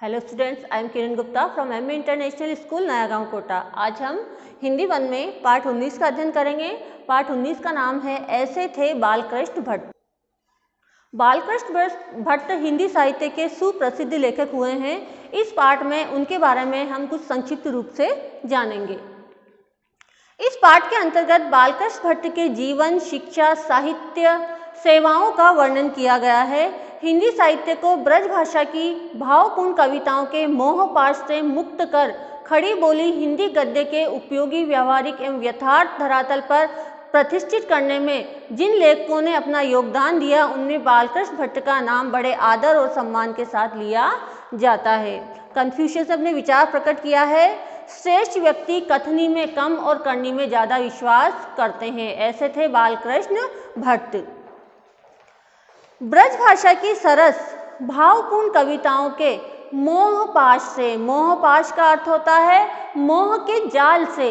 Hello students, I am Kiran Gupta from MA international school नया गांव कोटा। आज हम हिंदी 1 में पाठ 19 का अध्ययन करेंगे। पाठ 19 का नाम है ऐसे थे बालकृष्ण भट्ट। बालकृष्ण भट्ट हिंदी साहित्य के सुप्रसिद्ध लेखक हुए हैं। इस पाठ में उनके बारे में हम कुछ संक्षिप्त रूप से जानेंगे। इस पाठ के अंतर्गत बालकृष्ण भट्ट के जीवन, शिक्षा, साहित्य, सेवाओं का वर्णन किया गया है। हिंदी साहित्य को ब्रज भाषा की भावपूर्ण कविताओं के मोहपाश से मुक्त कर खड़ी बोली हिंदी गद्य के उपयोगी, व्यावहारिक एवं यथार्थ धरातल पर प्रतिष्ठित करने में जिन लेखकों ने अपना योगदान दिया, उनमें बालकृष्ण भट्ट का नाम बड़े आदर और सम्मान के साथ लिया जाता है। कन्फ्यूशियस ने अपने विचार प्रकट किया है। श्रेष्ठ व्यक्ति कथनी में कम और करनी में ज़्यादा विश्वास करते हैं। ऐसे थे बालकृष्ण भट्ट। ब्रज भाषा की सरस भावपूर्ण कविताओं के मोहपाश से, मोहपाश का अर्थ होता है मोह के जाल से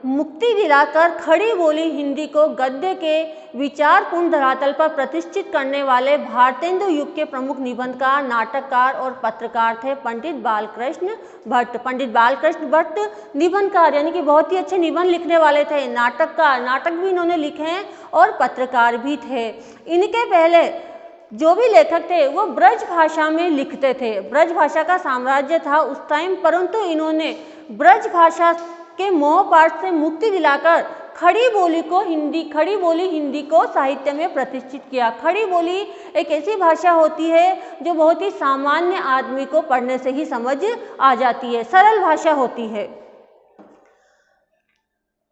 मुक्ति दिलाकर खड़ी बोली हिंदी को गद्य के विचारपूर्ण धरातल पर प्रतिष्ठित करने वाले भारतेंदु युग के प्रमुख निबंधकार, नाटककार और पत्रकार थे पंडित बालकृष्ण भट्ट। पंडित बालकृष्ण भट्ट निबंधकार यानी कि बहुत ही अच्छे निबंध लिखने वाले थे। नाटककार, नाटक भी इन्होंने लिखे हैं और पत्रकार भी थे। इनके पहले जो भी लेखक थे वो ब्रज भाषा में लिखते थे। ब्रज भाषा का साम्राज्य था उस टाइम, परंतु इन्होंने ब्रज भाषा के मोहपाश से मुक्ति दिलाकर खड़ी बोली हिंदी को साहित्य में प्रतिष्ठित किया। खड़ी बोली एक ऐसी भाषा होती है जो बहुत ही सामान्य आदमी को पढ़ने से ही समझ आ जाती है, सरल भाषा होती है।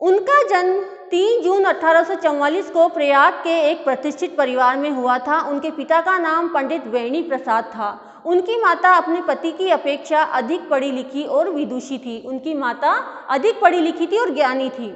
उनका जन्म 3 जून 1844 को प्रयाग के एक प्रतिष्ठित परिवार में हुआ था। उनके पिता का नाम पंडित वेणी प्रसाद था। उनकी माता अपने पति की अपेक्षा अधिक पढ़ी लिखी और विदुषी थी। उनकी माता अधिक पढ़ी लिखी थी और ज्ञानी थी।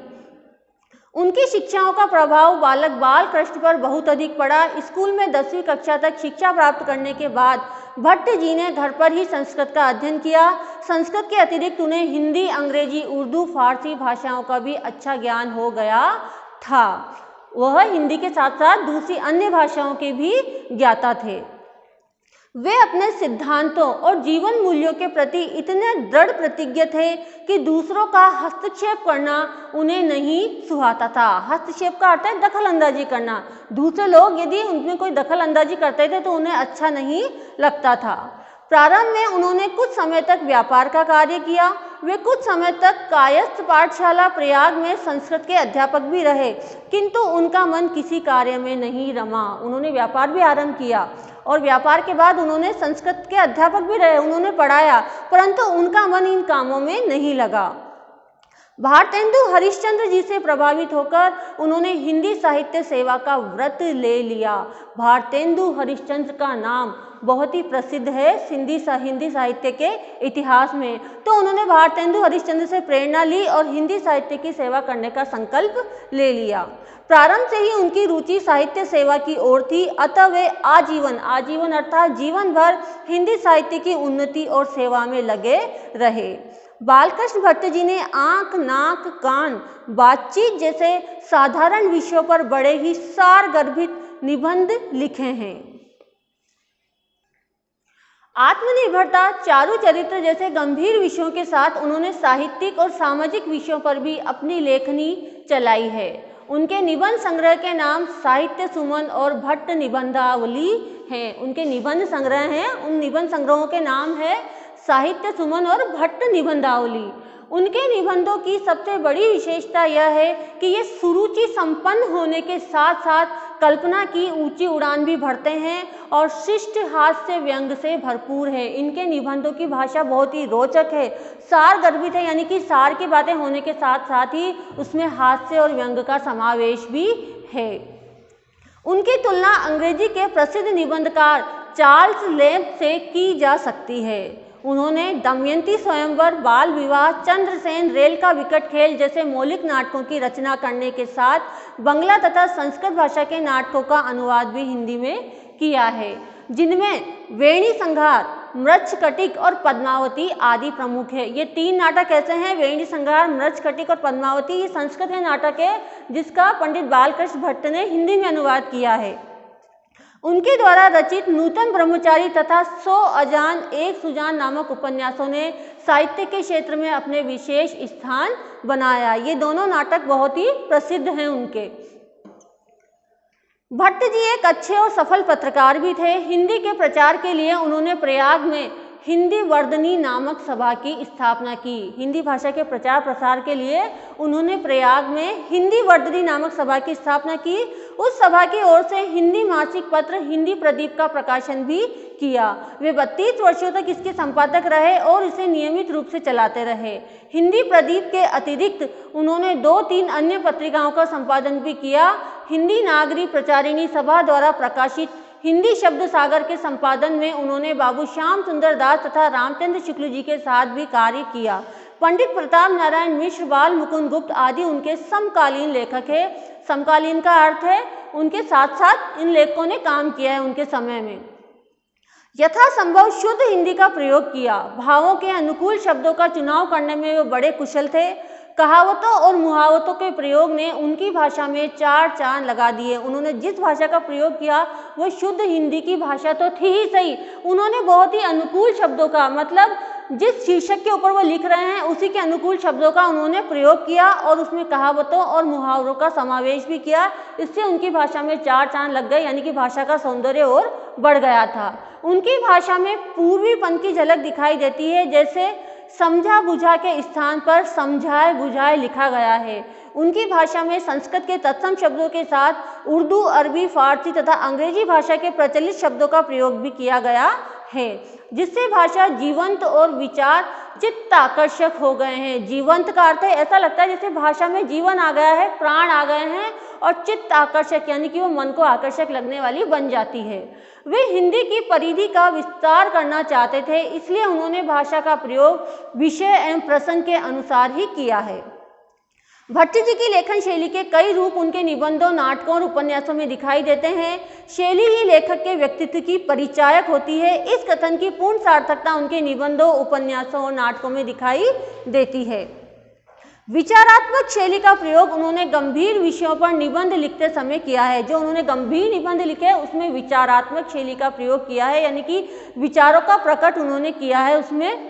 उनकी शिक्षाओं का प्रभाव बालक बालकृष्ण पर बहुत अधिक पड़ा। स्कूल में 10वीं कक्षा तक शिक्षा प्राप्त करने के बाद भट्ट जी ने घर पर ही संस्कृत का अध्ययन किया। संस्कृत के अतिरिक्त उन्हें हिंदी, अंग्रेजी, उर्दू, फारसी भाषाओं का भी अच्छा ज्ञान हो गया था। वह हिंदी के साथ साथ दूसरी अन्य भाषाओं के भी ज्ञाता थे। वे अपने सिद्धांतों और जीवन मूल्यों के प्रति इतने दृढ़ प्रतिज्ञ थे कि दूसरों का हस्तक्षेप करना उन्हें नहीं सुहाता था। हस्तक्षेप का अर्थ है दखल अंदाजी करना। दूसरे लोग यदि उनमें कोई दखल अंदाजी करते थे तो उन्हें अच्छा नहीं लगता था। प्रारंभ में उन्होंने कुछ समय तक व्यापार का कार्य किया। वे कुछ समय तक कायस्थ पाठशाला प्रयाग में संस्कृत के अध्यापक भी रहे, किंतु उनका मन किसी कार्य में नहीं रमा। उन्होंने व्यापार भी आरंभ किया और व्यापार के बाद उन्होंने संस्कृत के अध्यापक भी रहे, उन्होंने पढ़ाया, परंतु उनका मन इन कामों में नहीं लगा। भारतेंदु हरिश्चंद्र जी से प्रभावित होकर उन्होंने हिंदी साहित्य सेवा का व्रत ले लिया। भारतेंदु हरिश्चंद्र का नाम बहुत ही प्रसिद्ध है हिंदी साहित्य के इतिहास में। तो उन्होंने भारतेंदु हरिश्चंद्र से प्रेरणा ली और हिंदी साहित्य की सेवा करने का संकल्प ले लिया। प्रारंभ से ही उनकी रुचि साहित्य सेवा की ओर थी, अतः वे आजीवन अर्थात जीवन भर हिंदी साहित्य की उन्नति और सेवा में लगे रहे। बालकृष्ण भट्ट जी ने आंख, नाक, कान, बातचीत जैसे साधारण विषयों पर बड़े ही सारगर्भित निबंध लिखे हैं। आत्मनिर्भरता, चारु चरित्र जैसे गंभीर विषयों के साथ उन्होंने साहित्यिक और सामाजिक विषयों पर भी अपनी लेखनी चलाई है। उनके निबंध संग्रह के नाम साहित्य सुमन और भट्ट निबंधावली हैं। उनके निबंध संग्रह हैं, उन निबंध संग्रहों के नाम है साहित्य सुमन और भट्ट निबंधावली। उनके निबंधों की सबसे बड़ी विशेषता यह है कि ये सुरुचि संपन्न होने के साथ साथ कल्पना की ऊंची उड़ान भी भरते हैं और शिष्ट हास्य व्यंग से भरपूर है। इनके निबंधों की भाषा बहुत ही रोचक है, सारगर्भित है, यानी कि सार की बातें होने के साथ साथ ही उसमें हास्य और व्यंग का समावेश भी है। उनकी तुलना अंग्रेजी के प्रसिद्ध निबंधकार चार्ल्स लेम्ब से की जा सकती है। उन्होंने दमयंती स्वयंवर, बाल विवाह, चंद्रसेन, रेल का विकट खेल जैसे मौलिक नाटकों की रचना करने के साथ बंगला तथा संस्कृत भाषा के नाटकों का अनुवाद भी हिंदी में किया है, जिनमें वेणी संहार, मृच्छकटिक और पद्मावती आदि प्रमुख है। ये 3 नाटक ऐसे हैं, वेणी संहार, मृच्छकटिक और पद्मावती। ये संस्कृत के नाटक है जिसका पंडित बालकृष्ण भट्ट ने हिंदी में अनुवाद किया है। उनके द्वारा रचित नूतन ब्रह्मचारी तथा 100 अजान एक सुजान नामक उपन्यासों ने साहित्य के क्षेत्र में अपने विशेष स्थान बनाया। ये दोनों नाटक बहुत ही प्रसिद्ध हैं उनके। भट्ट जी एक अच्छे और सफल पत्रकार भी थे। हिंदी के प्रचार के लिए उन्होंने प्रयाग में हिंदी वर्धनी नामक सभा की स्थापना की। हिंदी भाषा के प्रचार प्रसार के लिए उन्होंने प्रयाग में हिंदी वर्धनी नामक सभा की स्थापना की। उस सभा की ओर से हिंदी मासिक पत्र हिंदी प्रदीप का प्रकाशन भी किया। वे 32 वर्षों तक इसके संपादक रहे और इसे नियमित रूप से चलाते रहे। हिंदी प्रदीप के अतिरिक्त उन्होंने 2-3 अन्य पत्रिकाओं का संपादन भी किया। हिंदी नागरी प्रचारिणी सभा द्वारा प्रकाशित हिंदी शब्द सागर के संपादन में उन्होंने बाबू श्याम सुंदर दास तथा रामचंद्र शुक्ल जी के साथ भी कार्य किया। पंडित प्रताप नारायण मिश्र, बाल मुकुंद गुप्त आदि उनके समकालीन लेखक हैं। समकालीन का अर्थ है उनके साथ साथ इन लेखकों ने काम किया है उनके समय में। यथासंभव शुद्ध हिंदी का प्रयोग किया। भावों के अनुकूल शब्दों का चुनाव करने में वे बड़े कुशल थे। कहावतों और मुहावतों के प्रयोग ने उनकी भाषा में 4 चांद लगा दिए। उन्होंने जिस भाषा का प्रयोग किया वो शुद्ध हिंदी की भाषा तो थी ही सही, उन्होंने बहुत ही अनुकूल शब्दों का, मतलब जिस शीर्षक के ऊपर वो लिख रहे हैं उसी के अनुकूल शब्दों का उन्होंने प्रयोग किया और उसमें कहावतों और मुहावरों का समावेश भी किया। इससे उनकी भाषा में 4 चांद लग गए, यानी कि भाषा का सौंदर्य और बढ़ गया था। उनकी भाषा में पूर्वीपन की झलक दिखाई देती है, जैसे समझा बुझा के स्थान पर समझाए बुझाए लिखा गया है। उनकी भाषा में संस्कृत के तत्सम शब्दों के साथ उर्दू, अरबी, फारसी तथा अंग्रेजी भाषा के प्रचलित शब्दों का प्रयोग भी किया गया है, जिससे भाषा जीवंत और विचार चित्त आकर्षक हो गए हैं। जीवंत का अर्थ है ऐसा लगता है जैसे भाषा में जीवन आ गया है, प्राण आ गए हैं, और चित्त आकर्षक यानी कि वो मन को आकर्षक लगने वाली बन जाती है। वे हिंदी की परिधि का विस्तार करना चाहते थे, इसलिए उन्होंने भाषा का प्रयोग विषय एवं प्रसंग के अनुसार ही किया है। भट्ट जी की लेखन शैली के कई रूप उनके निबंधों, नाटकों और उपन्यासों में दिखाई देते हैं। शैली ही लेखक के व्यक्तित्व की परिचायक होती है। इस कथन की पूर्ण सार्थकता उनके निबंधों, उपन्यासों और नाटकों में दिखाई देती है। विचारात्मक शैली का प्रयोग उन्होंने गंभीर विषयों पर निबंध लिखते समय किया है। जो उन्होंने गंभीर निबंध लिखे हैं उसमें विचारात्मक शैली का प्रयोग किया है, यानी कि विचारों का प्रकट उन्होंने किया है। उसमें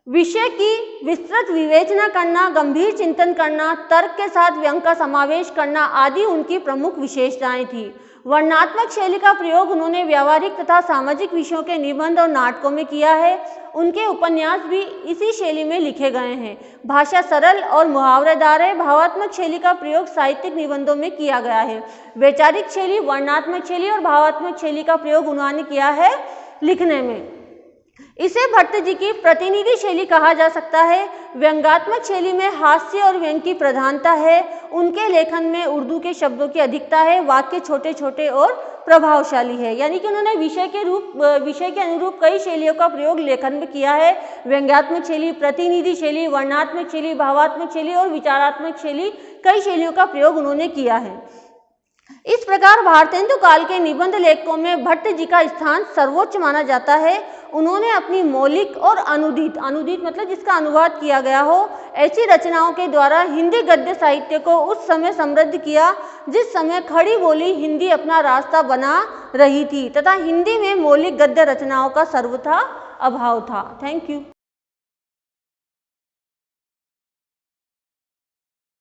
विषय की विस्तृत विवेचना करना, गंभीर चिंतन करना, तर्क के साथ व्यंग का समावेश करना आदि उनकी प्रमुख विशेषताएं थी। वर्णनात्मक शैली का प्रयोग उन्होंने व्यावहारिक तथा सामाजिक विषयों के निबंध और नाटकों में किया है। उनके उपन्यास भी इसी शैली में लिखे गए हैं। भाषा सरल और मुहावरेदार है। भावात्मक शैली का प्रयोग साहित्यिक निबंधों में किया गया है। वैचारिक शैली, वर्णनात्मक शैली और भावात्मक शैली का प्रयोग उन्होंने किया है लिखने में। इसे भट्ट जी की प्रतिनिधि शैली कहा जा सकता है। व्यंग्यात्मक शैली में हास्य और व्यंग की प्रधानता है। उनके लेखन में उर्दू के शब्दों की अधिकता है। वाक्य छोटे छोटे और प्रभावशाली है, यानी कि उन्होंने विषय के अनुरूप कई शैलियों का प्रयोग लेखन में किया है। व्यंग्यात्मक शैली, प्रतिनिधि शैली, वर्णनात्मक शैली, भावात्मक शैली और विचारात्मक शैली, कई शैलियों का प्रयोग उन्होंने किया है। इस प्रकार भारतेंदु काल के निबंध लेखकों में भट्ट जी का स्थान सर्वोच्च माना जाता है। उन्होंने अपनी मौलिक और अनुदित मतलब जिसका अनुवाद किया गया हो, ऐसी रचनाओं के द्वारा हिंदी गद्य साहित्य को उस समय समृद्ध किया जिस समय खड़ी बोली हिंदी अपना रास्ता बना रही थी तथा हिंदी में मौलिक गद्य रचनाओं का सर्वथा अभाव था। Thank you.